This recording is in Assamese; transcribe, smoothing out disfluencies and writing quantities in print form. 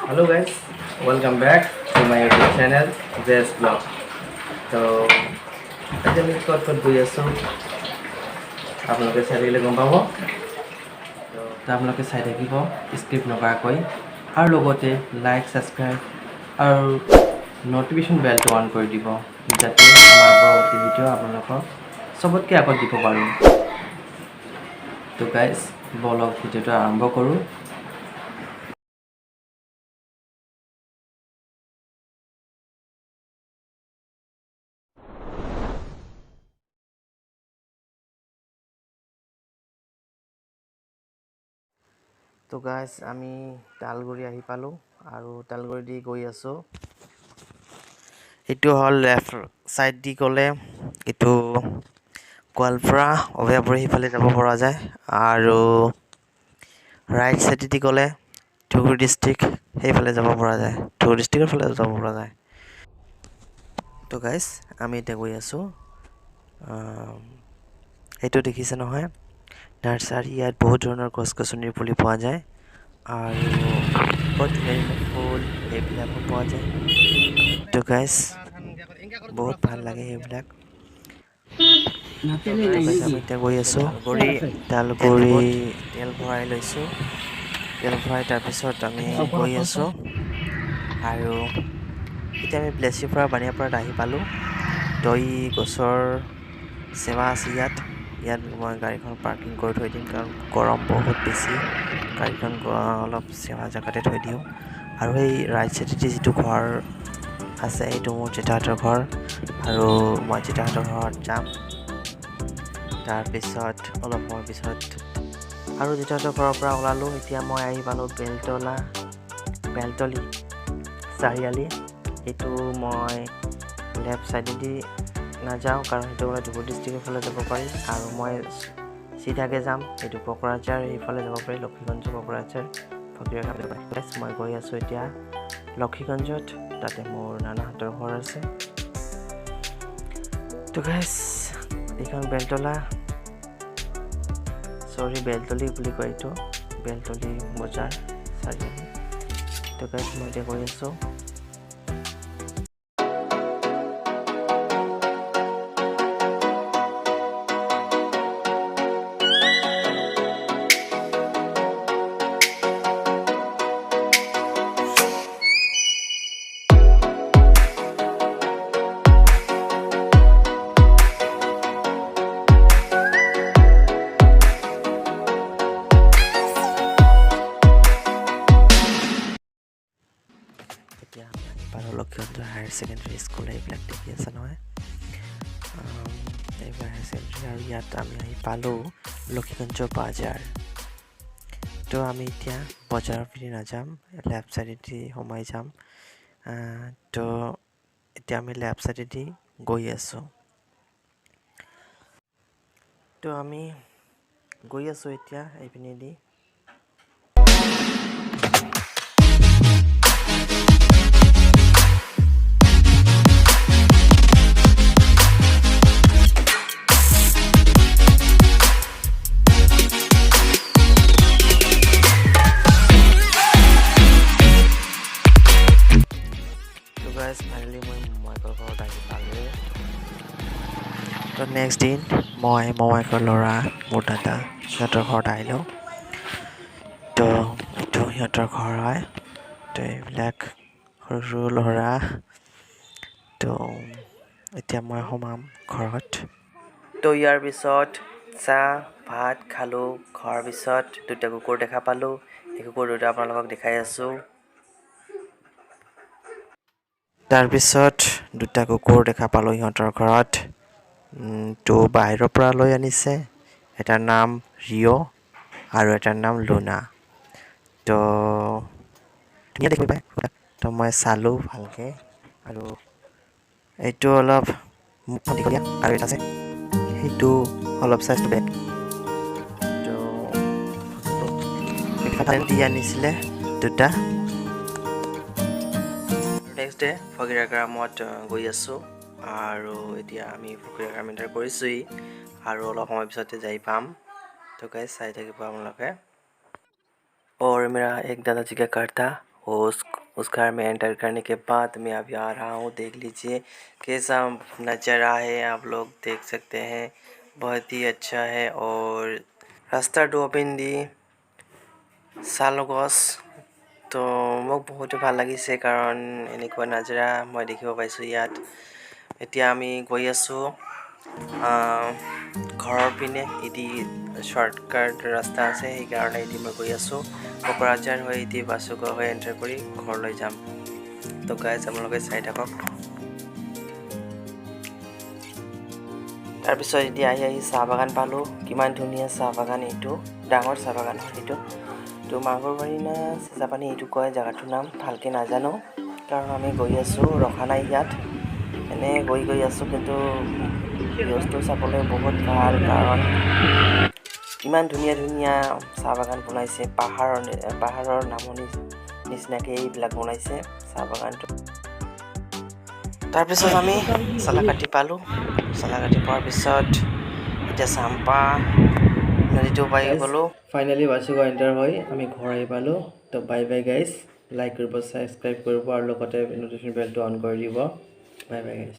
Hello guys, welcome back to my YouTube channel JS Blog. তো আজি আমি ক'ত গৈ আছোঁ আপোনালোকে চাই থাকিলে গম পাব। তো আপোনালোকে চাই থাকিব স্কিপ নকৰাকৈ আৰু লগতে লাইক ছাবস্ক্ৰাইব আৰু ন'টিফিকেশ্যন বেলটো অন কৰি দিব যাতে আমাৰ পৰৱৰ্তী ভিডিঅ' আপোনালোকক চবতকৈ আগত দিব পাৰোঁ। তো গাইজ বলক ভিডিঅ'টো আৰম্ভ কৰোঁ। তো গাইজ আমি তালগুৰি আহি পালোঁ আৰু তালগুৰি দি গৈ আছোঁ। এইটো হ'ল লেফ্ট ছাইড দি গ'লে এইটো গোৱালপাৰা অভয়াপুৰী সিফালে যাব পৰা যায় আৰু ৰাইট ছাইড দি গ'লে ধুবুৰী ডিষ্ট্ৰিক্ট সেইফালে যাব পৰা যায়, ধুবুৰী ডিষ্ট্ৰিক্টৰ ফালে যাব পৰা যায়। তো গাইজ আমি এতিয়া গৈ আছোঁ। এইটো দেখিছে নহয় নাৰ্চাৰী, ইয়াত বহুত ধৰণৰ গছ গছনিৰ পুলি পোৱা যায় আৰু বহুত ধুনীয়া ফুল এইবিলাকো পোৱা যায়। তো গাইজ বহুত ভাল লাগে সেইবিলাক। আমি এতিয়া গৈ আছোঁ তালগুৰি তেল ভৰাই লৈছোঁ। তেল ভৰাই তাৰপিছত আমি গৈ আছোঁ আৰু এতিয়া আমি প্লেচিৰ পৰা বানিয়াপাৰাত আহি পালোঁ। তই গছৰ চেৱা আছে ইয়াত মই গাড়ীখন পাৰ্কিং কৰি থৈ দিম কাৰণ গৰম বহুত বেছি। গাড়ীখন অলপ চেৱা জেগাতে থৈ দিওঁ আৰু সেই ৰাইট চাইডেদি যিটো ঘৰ আছে সেইটো মোৰ জেঠাহঁতৰ ঘৰ আৰু মই জেঠাহঁতৰ ঘৰত যাম। তাৰপিছত অলপ সময় পিছত আৰু জেঠাহঁতৰ ঘৰৰ পৰা ওলালোঁ। এতিয়া মই আহি পালোঁ বেলতলি চাৰিআলি। এইটো মই লেফ্ট ছাইডেদি নাযাওঁ কাৰণ সেইটো হ'লে ধুবুৰী ডিষ্ট্ৰিক্টৰ ফালে যাব পাৰি আৰু মই চিধাকৈ যাম এইটো কোকৰাঝাৰ এইফালে যাব পাৰি, লক্ষীগঞ্জ কোকৰাঝাৰ ফকীৰগাঁও যাব পাৰি। মই গৈ আছোঁ এতিয়া লক্ষীগঞ্জত, তাতে মোৰ নানাহঁতৰ ঘৰ আছে। তো গাইজ এইখন বেলতলি বুলি কয়, এইটো বেলতলি বজাৰ চাৰিআলি। তো গাইজ মই এতিয়া গৈ আছোঁ। এতিয়া আমি আহি পালোঁ লক্ষীগঞ্জ হায়াৰ ছেকেণ্ডেৰী স্কুল। এইবিলাক দেখি আছে নহয়, এইবিলাক হায়াৰ ছেকেণ্ডেৰী। আৰু ইয়াত আমি আহি পালোঁ লক্ষীগঞ্জ বাজাৰ। তো আমি এতিয়া বজাৰৰ পিনে নাযাম, লেফ্ট ছাইডেদি সোমাই যাম। তো এতিয়া আমি লেফ্ট ছাইডেদি গৈ আছোঁ। তো আমি গৈ আছোঁ এতিয়া এইপিনেদি। ফাইনেলি মই মোমায়েকৰ ঘৰত আহি পালোঁ। তো নেক্সট দিন মই মোমায়েকৰ ল'ৰা মোৰ দাদা সিহঁতৰ ঘৰত আহিলোঁ। তো এইটো সিহঁতৰ ঘৰ হয়। তো এইবিলাক সৰু সৰু ল'ৰা। তো এতিয়া মই সোমাম ঘৰত। তো ইয়াৰ পিছত চাহ ভাত খালোঁ। খোৱাৰ পিছত দুটা কুকুৰ দেখা পালোঁ। এই কুকুৰ দুটা আপোনালোকক দেখাই আছোঁ। তাৰপিছত দুটা কুকুৰ দেখা পালোঁ সিহঁতৰ ঘৰত। তো বাহিৰৰ পৰা লৈ আনিছে, এটাৰ নাম ৰিঅ' আৰু এটাৰ নাম লুনা। তো ধুনীয়া দেখিব পায়। তো মই চালোঁ ভালকৈ আৰু এইটো অলপ মুখখন দীঘলীয়া আৰু এটা আছে সেইটো অলপ চাইজটো বেগ। তো দি আনিছিলে দুটা। নেক্সট ডে ফকীৰাগ্ৰামত গৈ আছোঁ আৰু এতিয়া আমি ফকীৰাগ্ৰাম এণ্টাৰ কৰিছোঁহি আৰু অলপ সময় পিছতে যাই পাম। তো গাইজ চাই থাকিব আপোনালোকে। और मेरा एक दादाजी का घर था, वो उस घर में एंटर करने के बाद मैं अभी आ रहा हूँ। देख लीजिए कैसा नज़ारा है, आप लोग देख सकते हैं, बहुत ही अच्छा है। और रास्ता डोबिंदी सालगছ तो মোক বহুত ভাল লাগিছে কাৰণ এনেকুৱা নজাৰা মই দেখিব পাইছোঁ ইয়াত। এতিয়া আমি গৈ আছোঁ ঘৰৰ পিনে। এটি শৰ্টকাট ৰাস্তা আছে, সেইকাৰণে এটি মই গৈ আছোঁ। কোকৰাঝাৰ হৈ এটি বাসুগাঁও হৈ এণ্টাৰ কৰি ঘৰলৈ যাম। তো গাইজ আপোনালোকে চাই থাকক। তাৰপিছত এতিয়া আহি চাহ বাগান পালোঁ। কিমান ধুনীয়া চাহ বাগান, এইটো ডাঙৰ চাহ বাগান হয় এইটো। তো মাগুৰবাৰী না চেঁচাপানী এইটো কয় জেগাটোৰ নাম, ভালকৈ নাজানো কাৰণ আমি গৈ আছোঁ, ৰখা নাই ইয়াত, এনেই গৈ আছোঁ। কিন্তু ভিউজটো চাবলৈ বহুত ভাল কাৰণ ইমান ধুনীয়া ধুনীয়া চাহ বাগান বনাইছে। পাহাৰৰ নামনি নিচিনাকৈ এইবিলাক বনাইছে চাহ বাগানটো। তাৰপিছত আমি চালাকাটি পালোঁ। চালাকাটি পোৱাৰ পিছত এতিয়া চাম্পা নদীটো পাই গ'লোঁ। ফাইনেলি বাসুগাঁও এণ্টাৰ হৈ আমি ঘৰ আহি পালোঁ। তো বাই বাই গাইজ, লাইক কৰিব, ছাবস্ক্ৰাইব কৰিব আৰু লগতে ন'টিফিকেশ্যন বেলটো অন কৰি দিব। Bye bye guys.